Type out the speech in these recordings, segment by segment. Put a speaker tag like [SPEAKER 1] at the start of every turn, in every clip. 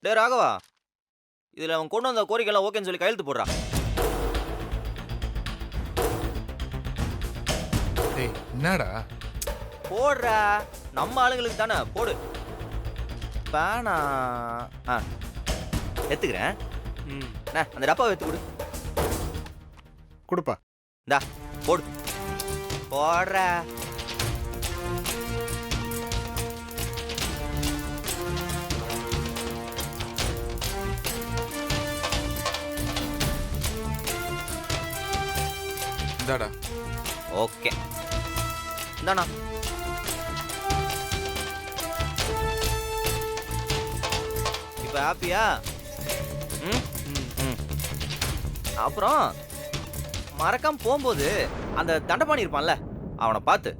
[SPEAKER 1] டேய் ராகவா, இதுல அவன் கொண்டு வந்த கோரிக்கைலாம் ஓகேன்னு சொல்லி கையெழுத்து போடுறா.
[SPEAKER 2] டேய் என்னடா?
[SPEAKER 1] போடுறா, நம்ம ஆளுங்களுக்கு தானே, போடு. பேனா எடுத்துக்கிறேன். அண்ணா, அந்த டப்பாவை எடுத்து கொடு.
[SPEAKER 2] கொடுப்பா.
[SPEAKER 1] இந்தா போடு. போடுறா.
[SPEAKER 2] இந்தாடா.
[SPEAKER 1] ஓகே, இந்தாண்ணா. இப்ப ஹாப்பியா? ம் ம். அப்புறம் மறக்காம போகும்போது அந்த தண்டபாணி இருப்பான்ல, அவனை பார்த்து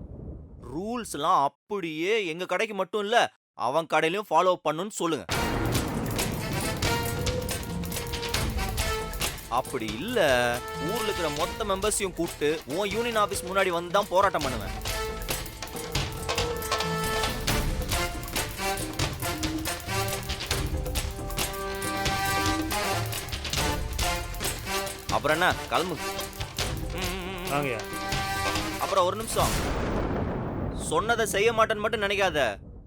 [SPEAKER 1] ரூல்ஸ்லாம் அப்படியே எங்க கடைக்கு மட்டும் இல்ல அவன் கடையிலயும் ஃபாலோ பண்ணுன்னு சொல்லுங்க. அப்படி இல்ல ஊர்ல இருக்கிற மொத்த மெம்பர்ஸையும் கூப்பிட்டு உன் யூனியன் ஆபீஸ் முன்னாடி வந்து தான் போராட்டம் பண்ணுவேன். அப்புறம் என்ன, கிளம்பு. அப்புறம் ஒரு நிமிஷம், சொன்னதை செய்ய மாட்டேன்னு மட்டும் நினைக்காத,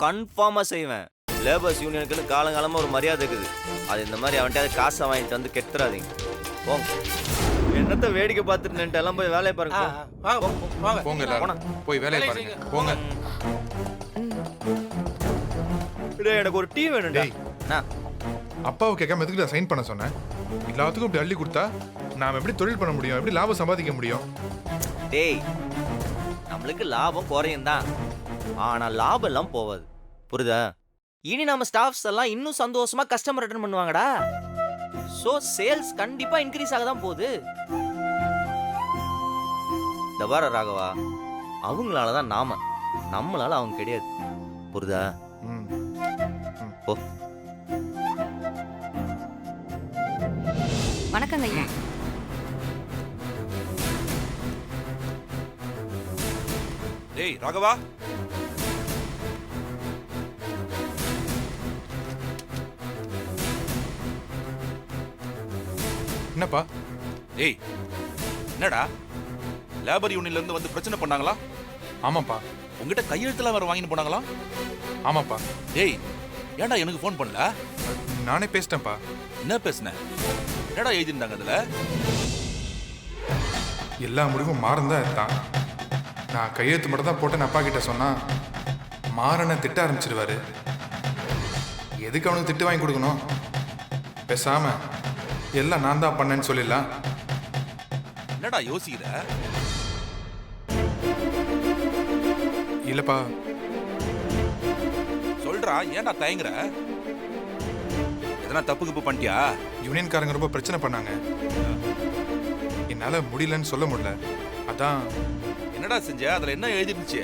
[SPEAKER 1] கன்ஃபார்மா செய்வேன். லேபர்ஸ் யூனியனுக்குன்னு காலங்காலமா ஒரு மரியாதை இருக்குது. அது இந்த மாதிரி அவன்கிட்ட காசை வாங்கிட்டு வந்து கெடுத்துறாதீங்க. போங்க. என்னத்த வேடிக்கை பார்த்துட்டு எல்லாம் போய் வேலையை பாருங்க.
[SPEAKER 2] போங்க எல்லாரும். போய் வேலையை பாருங்க. போங்க.
[SPEAKER 1] எனக்கு ஒரு டீ வேணும்.
[SPEAKER 2] டேய், அப்பாவை கேட்காம எதுக்கு சைன் பண்ண சொன்னேன்? எல்லாத்துக்கும் இப்படி அள்ளி கொடுத்தா நாம எப்படி தொழில் பண்ண முடியும்? எப்படி லாபம் சம்பாதிக்க முடியும்?
[SPEAKER 1] டேய், நம்மளுக்கு லாபம் குறையும் தான், ஆனா லாபம் எல்லாம் போவாது. புரியுதா? இனி நம்ம ஸ்டாஃப்ஸ் எல்லாம் இன்னும் சந்தோஷமா கஸ்டமர் அட்டெண்ட் பண்ணுவாங்கடா. சோ சேல்ஸ் கண்டிப்பா இன்க்ரீஸ் ஆக தான் போகுது. இந்த வார ராகவா, அவங்களால தான் நாம, நம்மளால அவங்க கிடையாது. புரியுதா? போ.
[SPEAKER 3] வணக்கங்க ஐயா.
[SPEAKER 4] டேய் ராகவா,
[SPEAKER 2] என்னப்பா?
[SPEAKER 4] டேய் என்னடா லேபர் யூனியன்ல இருந்து வந்து பிரச்சனை பண்ணாங்களா?
[SPEAKER 2] ஆமாப்பா.
[SPEAKER 4] உங்ககிட்ட கையெழுத்துலாம் வேற வாங்கிட்டு போனாங்களா?
[SPEAKER 2] ஆமாப்பா.
[SPEAKER 4] டேய் ஏன்டா எனக்கு ஃபோன் பண்ணல?
[SPEAKER 2] நானே பேசிட்டேன்ப்பா.
[SPEAKER 4] என்ன பேசுன? என்னடா எழுதிருந்தாங்க அதுல?
[SPEAKER 2] எல்லா முடிவும் மாறன் தான் இருந்தான். நான் கையெழுத்து மட்டும் தான் போட்டேன். அப்பா கிட்ட சொன்னா மாறனை திட்ட ஆரம்பிச்சிருவாரு. எதுக்கு அவனுக்கு திட்டு வாங்கி கொடுக்கணும்? பேசாம எல்லாம் நான் தான் பண்ணேன்னு சொல்லிடலாம்.
[SPEAKER 4] என்னடா யோசிக்கிற?
[SPEAKER 2] இல்லப்பா.
[SPEAKER 4] சொல்றா, ஏன்டா தயங்குற? எதனா தப்பு கிப்பு பண்ணிட்டியா?
[SPEAKER 2] யூனியன்காரங்க ரொம்ப பிரச்சனை பண்ணாங்க. என்னால முடியலன்னு சொல்ல முடியல. அதான்.
[SPEAKER 4] என்னடா செஞ்ச? அதுல என்ன எழுதிருந்துச்சு?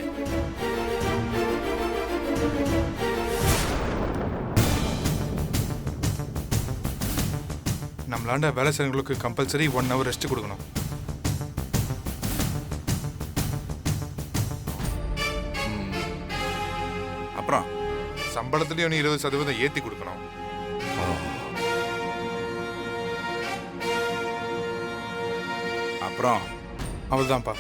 [SPEAKER 2] நம்மளாண்ட வேலை செய்யறவங்களுக்கு கம்பல்சரி 1 hour ரெஸ்ட் கொடுக்கணும்.
[SPEAKER 4] அப்புறம்
[SPEAKER 2] சம்பளத்திலயும் 20% ஏத்தி கொடுக்கணும்.
[SPEAKER 4] அப்புறம்
[SPEAKER 2] அவ்வளவுதான்ப்பா.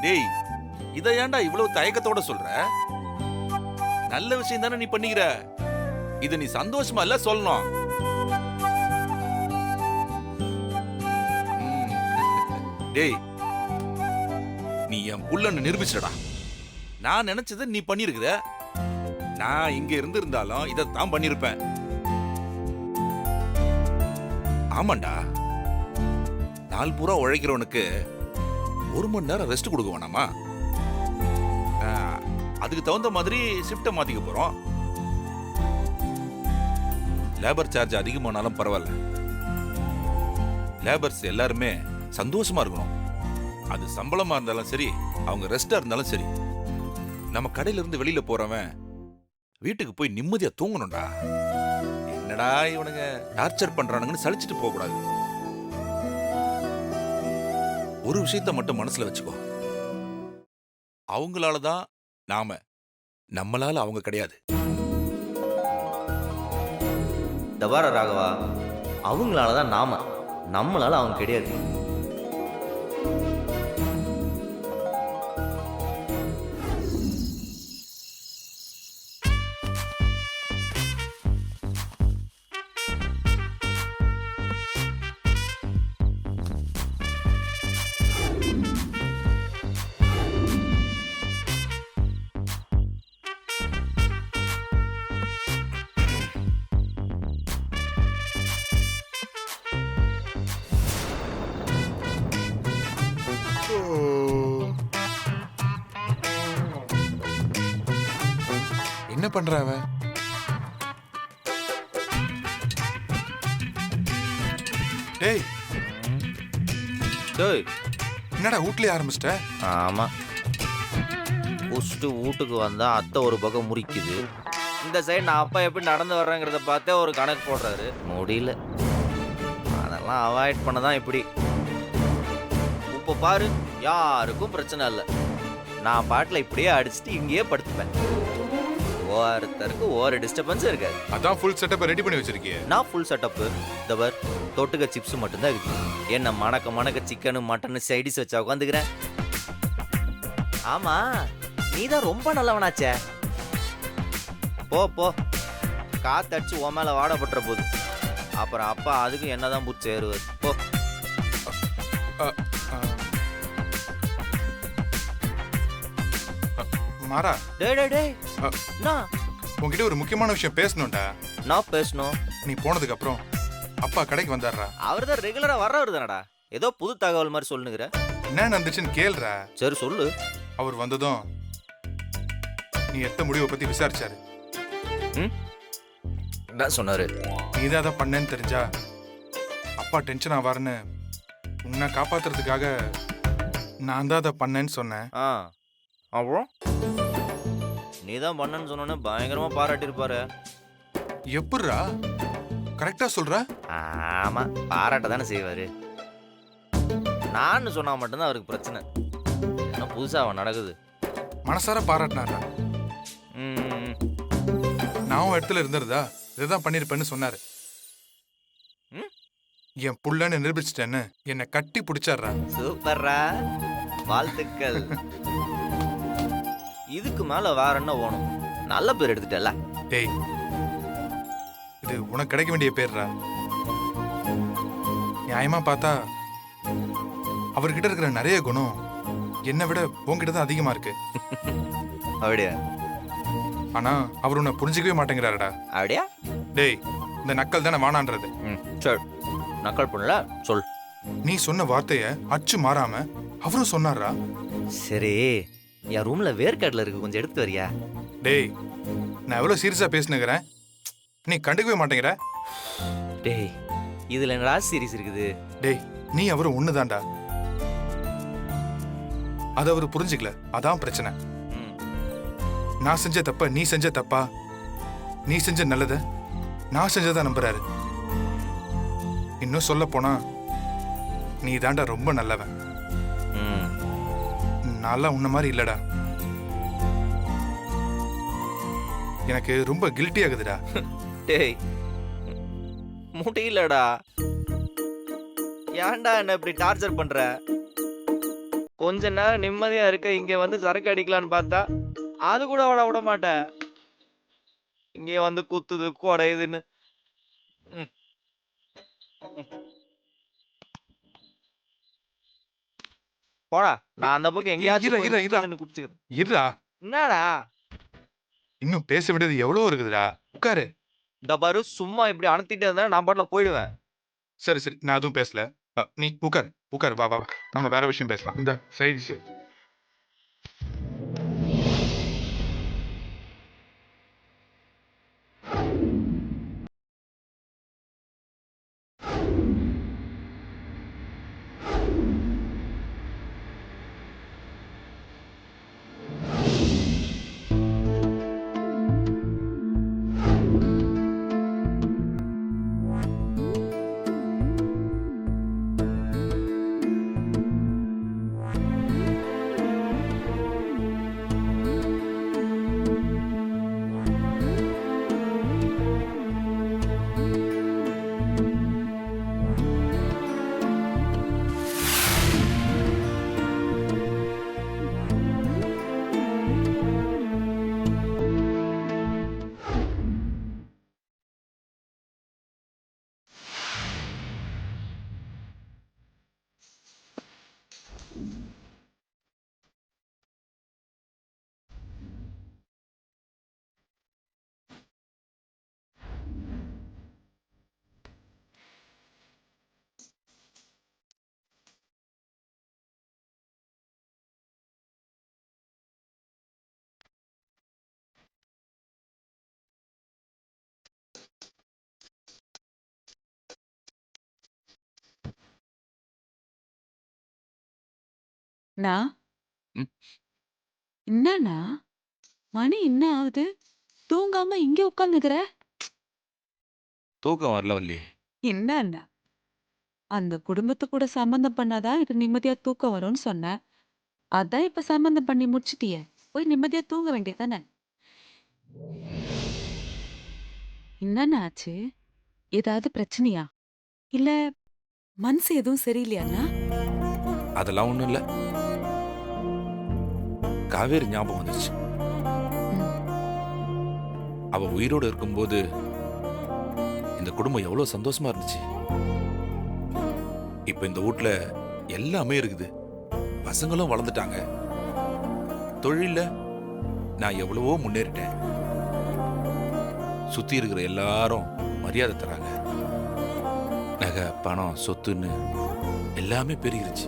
[SPEAKER 4] டேய், இத ஏன்டா இவ்வளவு தயக்கத்தோட சொல்ற? நல்ல விஷயம் தானே நீ பண்ணிக்கிற. இது நீ சந்தோஷமா இல்ல சொல்லணும். டேய், நீ என் புள்ளன்னு நிரூபிச்சிடா. நான் நினைச்சதை நீ பண்ணிருக்கிற. நான் இங்க இருந்திருந்தாலும் இதைத்தான் பண்ணிருப்பேன். ஆமாண்டா, நாள் பூரா உழைக்கிறவனுக்கு 1 மணி நேரம் ரெஸ்ட் கொடுக்க வேணாமா? அதுக்கு தகுந்த மாதிரி ஷிஃப்ட்டை மாத்திக்க போறோம். லேபர் சார்ஜ் அதிகமானாலும் பரவாயில்ல. லேபர்ஸ் எல்லாருமே சந்தோஷமா இருக்கணும். அது சம்பளமா இருந்தாலும் சரி, அவங்க ரெஸ்டா இருந்தாலும் சரி. நம்ம கடையில இருந்து வெளியில போறவன் வீட்டுக்கு போய் நிம்மதியா தூங்கணும்டா. என்னடா என்னடா இவனுங்க டார்ச்சர் பண்றானுங்கன்னு சலிச்சிட்டு போக கூடாது. ஒரு விஷயத்த மட்டும் மனசுல வச்சுக்கோ, அவங்களால தான் நாம, நம்மளால அவங்க கிடையாது.
[SPEAKER 1] தபார ராகவா, அவங்களால தான் நாம, நம்மளால அவங்க கிடையாது.
[SPEAKER 2] என்ன பண்ற அவன்? டேய்,
[SPEAKER 1] டேய்,
[SPEAKER 2] என்னடா வீட்லயே ஆரம்பிச்சிட்ட?
[SPEAKER 1] ஆமா, குடிச்சிட்டு வீட்டுக்கு வந்தா அத்தை ஒரு பக்கம் முறிக்குது, இந்த சைடு நான் அப்பா எப்படி நடந்து வர்றேங்கிறத பார்த்தே ஒரு கணக்கு போடுறாரு. முடியல, அதெல்லாம் அவாய்ட் பண்ண தான் இப்படி. இப்போ பாரு, யாருக்கும் பிரச்சனை இல்லை, நான் பாட்டில் இப்படியே அடிச்சுட்டு இங்கேயே படுத்துப்பேன். ஒருத்தருக்கு ஒரு டிஸ்டர்பன்ஸ் இருக்காது.
[SPEAKER 2] அதான் ஃபுல் செட்டப் ரெடி பண்ணி வச்சிருக்கியே.
[SPEAKER 1] நான் ஃபுல் செட்டப்பு தவர் தொட்டுக்க சிப்ஸ் மட்டும்தான் இருக்கு. என்ன மணக்க மணக்க சிக்கனு மட்டனு சைடிஸ் வச்சா உட்காந்துக்கிறேன். ஆமா, நீ தான் ரொம்ப நல்லவனாச்சே. போ போ, காத்தடிச்சு உன் மேல வாடப்பட்டுற போது அப்புறம் அப்பா அதுக்கு என்னதான் பூச்சி ஏறுவார். போ.
[SPEAKER 2] மாறா,
[SPEAKER 1] டே டே டே, நான்
[SPEAKER 2] உன்கிட்ட ஒரு முக்கியமான விஷயம் பேசணும்டா.
[SPEAKER 1] நான் பேசணும்.
[SPEAKER 2] நீ போனதுக்கு அப்புறம் அப்பா கடைக்கு வந்தாடுறா.
[SPEAKER 1] அவர் தான் ரெகுலரா வர்றவர் தானடா, ஏதோ புது தகவல் மாதிரி சொல்லுங்கிற.
[SPEAKER 2] என்ன நடந்துச்சுன்னு கேளுடா.
[SPEAKER 1] சரி சொல்லு.
[SPEAKER 2] அவர் வந்ததும் நீ எத்த முடிவை பத்தி விசாரிச்சாரு.
[SPEAKER 1] என்ன சொன்னாரு?
[SPEAKER 2] நீதான் அதை பண்ணேன்னு தெரிஞ்சா அப்பா டென்ஷன் ஆவாருன்னு உன்னை காப்பாத்துறதுக்காக நான் தான் அதை பண்ணேன்னு சொன்னேன்.
[SPEAKER 1] அப்புறம் நீ தான் பண்ணன்னு சொன்னோன்னே பயங்கரமா பாராட்டியிருப்பாரு.
[SPEAKER 2] எப்படிரா கரெக்டா சொல்ற?
[SPEAKER 1] ஆமா, பாராட்ட தானே செய்வாரு. நான் சொன்னா மட்டும்தான் அவருக்கு பிரச்சனை. என்ன புதுசா அவன் நடக்குது.
[SPEAKER 2] மனசார பாராட்டினாரா? நான் இடத்துல இருந்திருந்தா இதுதான் பண்ணிருப்பேன்னு சொன்னாரு. என் புள்ளன்னு நிரூபிச்சிட்டேன்னு என்னை கட்டி பிடிச்சாடுறா.
[SPEAKER 1] சூப்பர்ரா, வாழ்த்துக்கள். இதுக்கு மேல வேற என்ன வேணும்? நல்ல பேர் எடுத்துட்டல.
[SPEAKER 2] டேய், இது உனக்கு கிடைக்க வேண்டிய பேர்ரா. நியாயமா பார்த்தா அவர்கிட்ட இருக்கிற நிறைய குணம் என்னை விட உன்கிட்ட தான் அதிகமா இருக்கு.
[SPEAKER 1] அப்படியா?
[SPEAKER 2] ஆனா அவர் உன்னை புரிஞ்சுக்கவே மாட்டேங்கிறாருடா.
[SPEAKER 1] அப்படியா?
[SPEAKER 2] டேய், இந்த நக்கல் தானே வானான்றது.
[SPEAKER 1] சரி, நக்கல் பண்ணல, சொல்.
[SPEAKER 2] நீ சொன்ன வார்த்தைய அச்சு மாறாம அவரும் சொன்னாரா.
[SPEAKER 1] சரி, என் ரூம்ல வேர்க்கடல இருக்கு, கொஞ்சம் எடுத்து வரியா?
[SPEAKER 2] டேய், நான் எவ்வளவு சீரியஸா பேசுனுங்கிறேன், நீ கண்டுக்கவே மாட்டேங்கிற.
[SPEAKER 1] டேய், இதுல என்னடா சீரியஸ் இருக்குது?
[SPEAKER 2] டேய், நீ அவரு ஒண்ணுதான்டா. அத அவரு புரிஞ்சுக்கல, அதான் பிரச்சனை. நான் செஞ்ச தப்ப நீ செஞ்ச தப்பா, நீ செஞ்ச நல்லத நான் செஞ்சதா நம்புறாரு. இன்னும் சொல்ல போனா நீ தாண்டா ரொம்ப நல்லவன். நான்லாம் உன்ன மாதிரி இல்லடா. எனக்கு ரொம்ப கில்ட்டி ஆகுதுடா.
[SPEAKER 1] டேய், முடியலடா. ஏன்டா என்ன இப்படி டார்ச்சர் பண்ற? கொஞ்ச நேரம் நிம்மதியா இருக்க இங்க வந்து சரக்கு அடிக்கலான்னு பார்த்தா அது கூட விட மாட்டேன். இங்கே வந்து குத்துது குடையுதுன்னு. போடா, நான் அந்த பக்கம் எங்கேயாச்சும் குடிச்சுக்கிறேன்.
[SPEAKER 2] இருடா,
[SPEAKER 1] என்னடா
[SPEAKER 2] இன்னும் பேச வேண்டியது எவ்வளவு இருக்குதுடா. உட்காரு.
[SPEAKER 1] இந்த பாரு, சும்மா இப்படி அனுத்திட்டு இருந்தா நான் பாட்டுல போயிடுவேன்.
[SPEAKER 2] சரி சரி, நான் எதுவும் பேசல. நீ உட்காரு உட்காரு, வா வா, நம்ம வேற விஷயம் பேசலாம். இந்த சைடு
[SPEAKER 3] நான்
[SPEAKER 4] ம்.
[SPEAKER 3] என்னண்ணா மணி என்ன ஆகுது? தூங்காம இங்க உட்காந்துக்கிற?
[SPEAKER 4] தூக்கம் வரல வள்ளி.
[SPEAKER 3] என்னண்ணா அந்த குடும்பத்து கூட சம்பந்தம் பண்ணாதான் இது நிம்மதியா தூக்கம் வரும்னு சொன்னேன். அதான் இப்ப சம்பந்தம் பண்ணி முடிச்சிட்டியே. போய் நிம்மதியா தூங்க வேண்டியதானே? என்னண்ணா ஆச்சு? ஏதாவது பிரச்சனையா? இல்ல மனசு எதுவும் சரியில்லையாண்ணா?
[SPEAKER 4] அதெல்லாம் ஒண்ணும் இல்ல. காவேரி ஞாபகம் வந்துச்சு.
[SPEAKER 3] ம்.
[SPEAKER 4] அவ உயிரோட இருக்கும்போது இந்த குடும்பம் எவ்வளவு சந்தோஷமா இருந்துச்சு. இப்ப இந்த வீட்ல எல்லாமே இருக்குது. பசங்களும் வளர்ந்துட்டாங்க. தொழில்ல நான் எவ்வளவோ முன்னேறிட்டேன். சுத்தி இருக்கிற எல்லாரும் மரியாதை தராங்க. நகை, பணம், சொத்துன்னு எல்லாமே பெருகிருச்சு.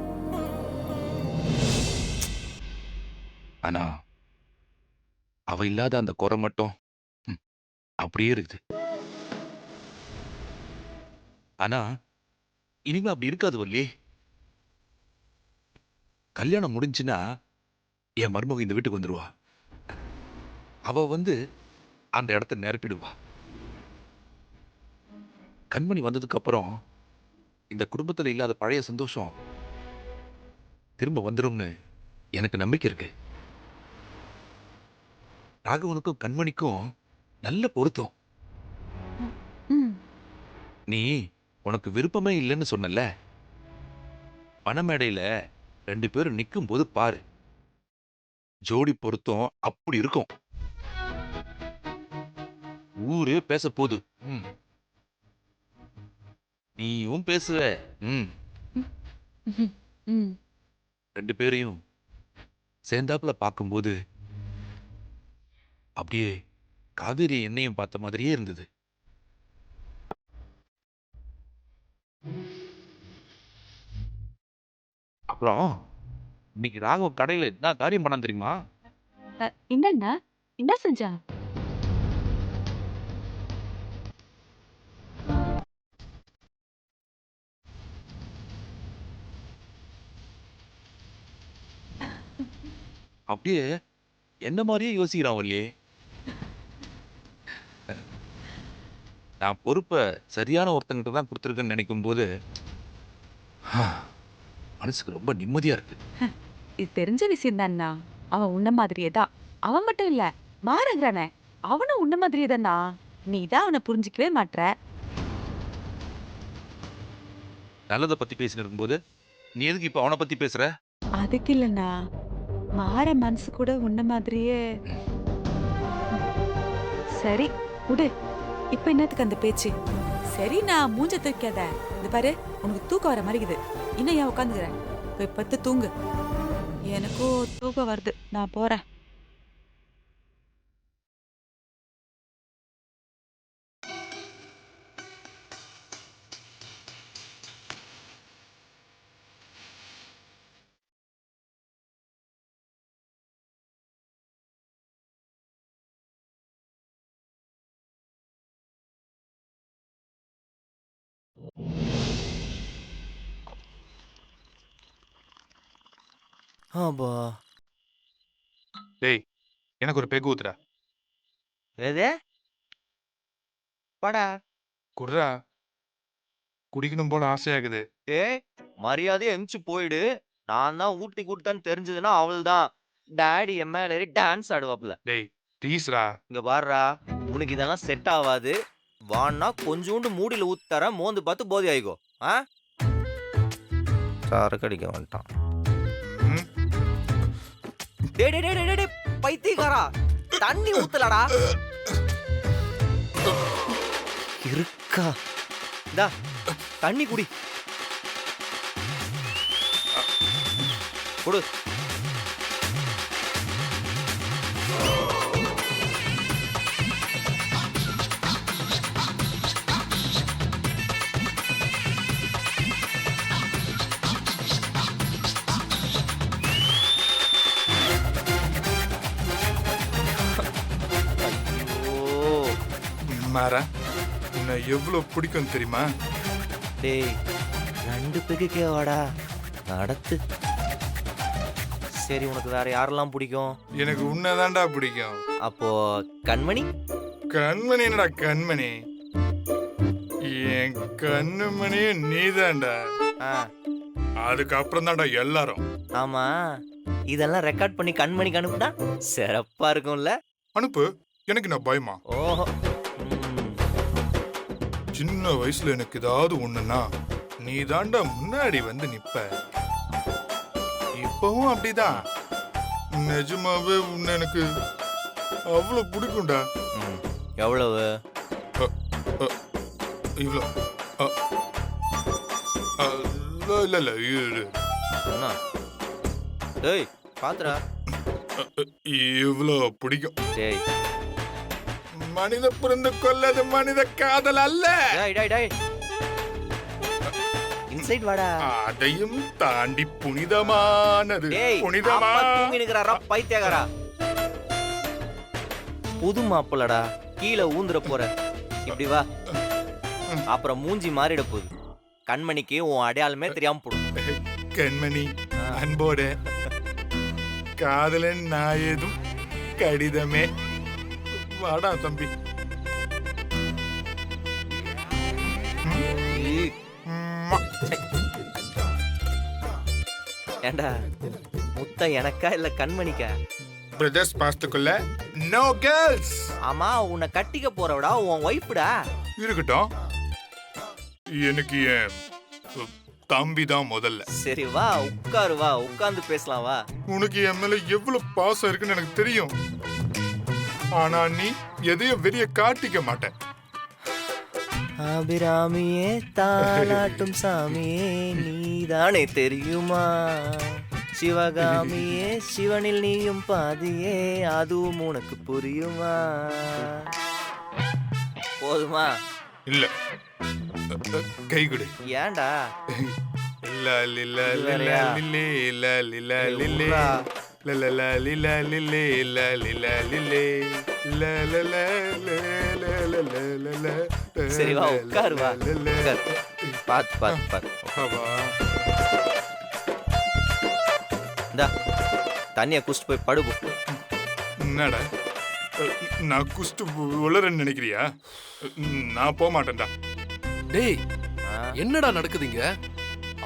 [SPEAKER 4] ஆனா அவ இல்லாத அந்த குறை மட்டும் ம், அப்படியே இருக்குது. ஆனா இனிமே அப்படி இருக்காது வள்ளி. கல்யாணம் முடிஞ்சுன்னா என் மருமக இந்த வீட்டுக்கு வந்துருவா. அவ வந்து அந்த இடத்த நிரப்பிடுவா. கண்மணி வந்ததுக்கு அப்புறம் இந்த குடும்பத்துல இல்லாத பழைய சந்தோஷம் திரும்ப வந்துரும்னு எனக்கு நம்பிக்கை இருக்கு. ராகவனுக்கும் கண்மணிக்கும் நல்ல பொருத்தம்.
[SPEAKER 3] ம்.
[SPEAKER 4] நீ உனக்கு விருப்பமே இல்லைன்னு சொன்னல, பணமேடையில 2 பேரும் நிக்கும் போது பாரு, ஜோடி பொருத்தம் அப்படி இருக்கும். ஊரே பேச போகுது. ம். நீயும் பேசுவ. ம்.
[SPEAKER 3] ம். ம்.
[SPEAKER 4] 2 பேரையும் சேர்ந்தாப்புல பார்க்கும்போது அப்படியே காவேரி என்னையும் பார்த்த மாதிரியே இருந்தது. அப்புறம் இன்னைக்கு ராகவ கடையில என்ன காரியம் பண்ணான் தெரியுமா?
[SPEAKER 3] என்னண்ணா என்ன செஞ்சா?
[SPEAKER 4] அப்படியே என்ன மாதிரியே யோசிக்கிறான் வள்ளியே. நான் பொறுப்பை சரியான ஒருத்தங்கிட்ட தான் கொடுத்துருக்கேன்னு நினைக்கும் போது மனசுக்கு ரொம்ப நிம்மதியா இருக்கு.
[SPEAKER 3] இது தெரிஞ்ச விஷயம் தான்ண்ணா. அவன் உன்ன மாதிரியே தான். அவன் மட்டும் இல்ல மாறங்கிறானே அவனும் உன்ன மாதிரியே தான்ண்ணா. நீ தான் அவனை புரிஞ்சிக்கவே மாட்ற.
[SPEAKER 4] நல்லதை பத்தி பேசிட்டு இருக்கும்போது நீ எதுக்கு இப்ப அவனை பத்தி பேசுற?
[SPEAKER 3] அதுக்கு இல்லண்ணா மாற மனசு கூட உன்ன மாதிரியே. சரி விடு. இப்ப என்னத்துக்கு அந்த பேச்சு? சரி நான் மூஞ்ச தூக்காத. இந்த பாரு உனக்கு தூக்கம் வர மாதிரி இருக்குது. இன்னும் ஏன் உட்காந்துக்கிறேன்? போய் பத்து தூங்கு. எனக்கும் தூக்கம் வருது. நான் போறேன்.
[SPEAKER 1] ஆபா.
[SPEAKER 2] டேய், எனக்கு ஒரு பெகு ஊத்துடா.
[SPEAKER 1] எது? படா.
[SPEAKER 2] குர்ரா, குடிக்கணும் போல ஆசையாகுது.
[SPEAKER 1] ஏய், மரியாதையா எந்திச்சு போயிடு. நான் தான் ஊட்டி கொடுத்தேன்னு தெரிஞ்சதுன்னா அவள்தான். டாடி என் மேல ஏறி டான்ஸ் ஆடுவாப்ல.
[SPEAKER 2] டேய், ப்ளீஸ்ரா.
[SPEAKER 1] இங்க பாருடா, உனக்கு இதெல்லாம் செட் ஆகாது. வான்னா கொஞ்சோண்டு மூடியில ஊத்தி தரேன், மோந்து பார்த்து போதை ஆயிக்கோ. ஆ? சரக்கு அடிக்க வந்துட்டான்.
[SPEAKER 2] ம்,
[SPEAKER 1] டேய் டேய் டேய் டேய் டேய், பைத்தியக்காரா, தண்ணி ஊத்தலடா. இருக்கா? இந்தா தண்ணி குடி. குடு. ஓ,
[SPEAKER 2] மாறா, உன்னை எவ்வளோ பிடிக்கும் தெரியுமா?
[SPEAKER 1] டேய் 2 பெகுக்கே வாடா. நடத்து. சரி உனக்கு வேற யாரெல்லாம் பிடிக்கும்?
[SPEAKER 2] எனக்கு உன்னதான்டா பிடிக்கும்.
[SPEAKER 1] அப்போ கண்மணி?
[SPEAKER 2] கண்மணி என்னடா கண்மணி? என் கண்ணுமணியே நீதான்டா.
[SPEAKER 1] ஆ,
[SPEAKER 2] அதுக்கப்புறம் தான்டா எல்லாரும்.
[SPEAKER 1] ஆமா, இதெல்லாம் ரெக்கார்ட் பண்ணி கண்மணிக்கு அனுப்புனா சிறப்பா இருக்கும்ல?
[SPEAKER 2] அனுப்பு. எனக்கு நான் பயமா?
[SPEAKER 1] ஓஹோ. ம்.
[SPEAKER 2] சின்ன வயசுல எனக்கு ஏதாவது ஒண்ணுன்னா நீ தாண்டா முன்னாடி வந்து நிப்ப. இப்பவும் அப்படிதான். நிஜமாவே உன்னை எனக்கு அவ்வளவு பிடிக்கும்டா.
[SPEAKER 1] ம். எவ்வளவு?
[SPEAKER 2] இவ்வளோ இல்ல இல்ல இரு.
[SPEAKER 1] என்ன? டேய் பாத்துடா.
[SPEAKER 2] இவ்வளோ பிடிக்கும்.
[SPEAKER 1] டேய்
[SPEAKER 2] மனித பிறந்து கொல்லது மனித காதல் அல்ல.
[SPEAKER 1] டேய் டேய் டேய். இன்சைட் வாடா.
[SPEAKER 2] அதையும் தாண்டி புனிதமானது.
[SPEAKER 1] டேய்
[SPEAKER 2] புனிதமா
[SPEAKER 1] அப்பா தூங்கி நிக்கறாரா பைத்தியக்காரா. புது மாப்பிளடா, கீழே ஊந்துற போற. இப்படி வா. அப்புறம் மூஞ்சி மாறிட போகுது. கண்மணிக்கு உன் அடையாளமே தெரியாம போடும்.
[SPEAKER 2] கண்மணி அன்போட காதலன் நான் ஏதும் கடிதமே. வாடா தம்பி.
[SPEAKER 1] ஏண்டா முத்த எனக்கா இல்ல கண்மணிக்கா?
[SPEAKER 2] பிரதர்ஸ் பாஸ்துக்குள்ள நோ கேர்ள்ஸ்.
[SPEAKER 1] ஆமா, உன்னை கட்டிக்க போறவடா உன் ஒய்ஃப்டா.
[SPEAKER 2] இருக்கட்டும், எனக்கு என் தம்பி தான் முதல்ல.
[SPEAKER 1] சரி வா உட்காரு, வா உட்கார்ந்து பேசலாம் வா.
[SPEAKER 2] உனக்கு என் மேல எவ்வளவு பாசம் இருக்குன்னு எனக்கு தெரியும். ஆனா நீ எதையும் வெளிய காட்டிக்க மாட்டேன்.
[SPEAKER 1] அபிராமியே தாலாட்டும் சாமியே நீதானே தெரியுமா, சிவகாமியே சிவனில் நீயும் பாதியே அதுவும் உனக்கு புரியுமா? போதுமா?
[SPEAKER 2] இல்ல கை கொடு.
[SPEAKER 1] ஏன்டா?
[SPEAKER 2] இல்ல இல்ல இல்ல லில்லே இல்ல இல்ல லில்லே லலல லில லில்லே இல்ல இல்ல லில்லே லலல லலல.
[SPEAKER 1] சரி வா உட்காரு வா. உட்காரு. பாத்து பாத்து பாத்து. இந்தா தண்ணியை குடிச்சிட்டு போய் படுபோ.
[SPEAKER 2] என்னடா நான் குஸ்து உளறன்னு நினைக்கிறியா? நான் போக மாட்டேன்டா.
[SPEAKER 5] டேய்
[SPEAKER 1] ஆ,
[SPEAKER 5] என்னடா நடக்குதுங்க?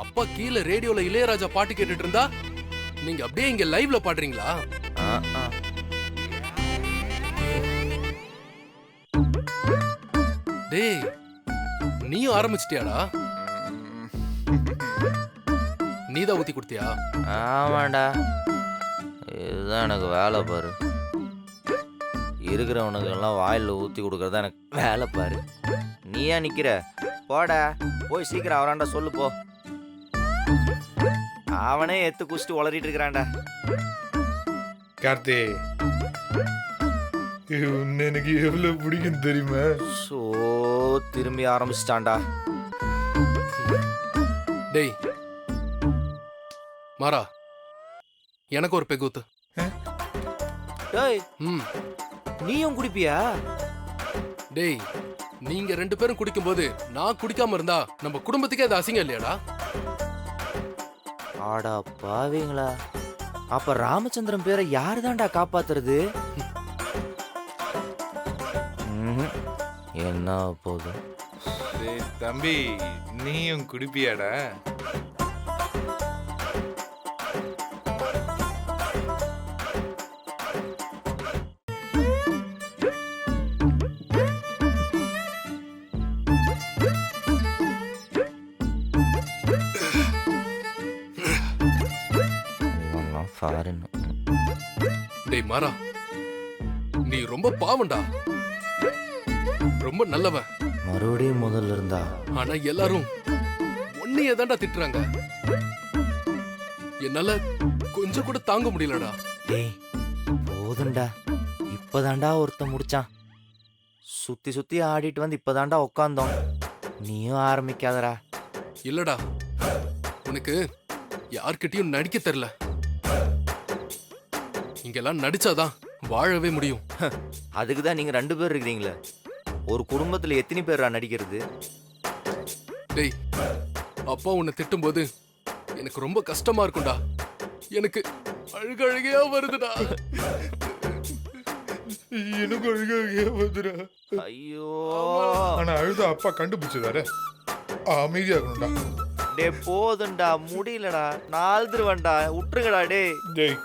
[SPEAKER 5] அப்பா கீழே ரேடியோல இளையராஜா பாட்டு கேட்டுட்டு இருந்தா நீங்க அப்படியே இங்க லைவ்ல பாடுறீங்களா?
[SPEAKER 1] ஆ, ஆ.
[SPEAKER 5] டேய் நீயும் ஆரம்பிச்சிட்டியாடா? நீதான் ஊத்தி கொடுத்தியா?
[SPEAKER 1] ஆமாண்டா, இதுதான் எனக்கு வேலை பாரு. இருக்கிறவனுக்கெல்லாம் வாயில் ஊற்றி கொடுக்கறதா எனக்கு வேலை பாரு. நீ ஏன் நிற்கிற? போடா போய் சீக்கிரம் அவராண்டா சொல்லு போ. அவனே எத்து குடிச்சிட்டு உளறிட்டு இருக்கிறான்டா.
[SPEAKER 2] கார்த்தி, உன்னை எனக்கு எவ்வளவு பிடிக்கும் தெரியுமா?
[SPEAKER 1] ஸோ திரும்பி ஆரம்பிச்சிட்டான்டா.
[SPEAKER 5] டேய் மாறா, எனக்கு ஒரு பெக் ஊத்து.
[SPEAKER 1] டேய்
[SPEAKER 5] ம்
[SPEAKER 1] நீயும் குடிப்பியா?
[SPEAKER 5] டேய் நீங்க ரெண்டு பேரும் குடிக்கும்போது நான் குடிக்காம இருந்தா நம்ம குடும்பத்துக்கே அது அசிங்கம் இல்லையாடா?
[SPEAKER 1] ஆடா பாவீங்களா, அப்ப ராமச்சந்திரன் பேரை யாரு தான்டா காப்பாத்துறது? என்ன போதும்.
[SPEAKER 2] தம்பி நீயும் குடிப்பியாடா?
[SPEAKER 5] டேய் மாறா, நீ ரொம்ப பாவம்டா, ரொம்ப நல்லவன்.
[SPEAKER 1] மறுபடியும் முதல்ல இருந்தா?
[SPEAKER 5] ஆனா எல்லாரும் உன்னையே தான்டா திட்டுறாங்க. என்னால கொஞ்சம் கூட தாங்க முடியலடா.
[SPEAKER 1] டேய் போதும்டா, இப்பதான்டா ஒருத்தன் முடிச்சான். சுத்தி சுத்தி ஆடிட்டு வந்து இப்பதான்டா உட்காந்தோம். நீயும் ஆரம்பிக்காதடா.
[SPEAKER 5] இல்லடா, உனக்கு யார்கிட்டயும் நடிக்க தெரியல. இங்கெல்லாம் நடிச்சாதான் வாழவே முடியும்.
[SPEAKER 1] அதுக்குதான் நீங்க 2 பேர் இருக்கிறீங்களே. ஒரு குடும்பத்துல எத்தனை பேரா நடிக்கிறது?
[SPEAKER 5] டேய் அப்பா உன்னை திட்டும்போது எனக்கு ரொம்ப கஷ்டமா இருக்கும்டா. எனக்கு அழுகழுகையா வருதுடா.
[SPEAKER 2] எனக்கு அழுகையா வருதுடா.
[SPEAKER 1] ஐயோ
[SPEAKER 2] ஆனா அழுத அப்பா கண்டுபிடிச்சதாரு. அமைதியா இருக்கணும்டா.
[SPEAKER 1] டே போதும்டா முடியலடா நான் அழுதுருவேன்டா விட்டுருங்கடா டே.
[SPEAKER 2] டேய்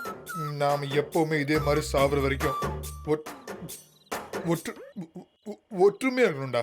[SPEAKER 2] நாம எப்பவுமே இதே மாதிரி சாகுற வரைக்கும் ஒற்றுமையா இருக்கணும்டா.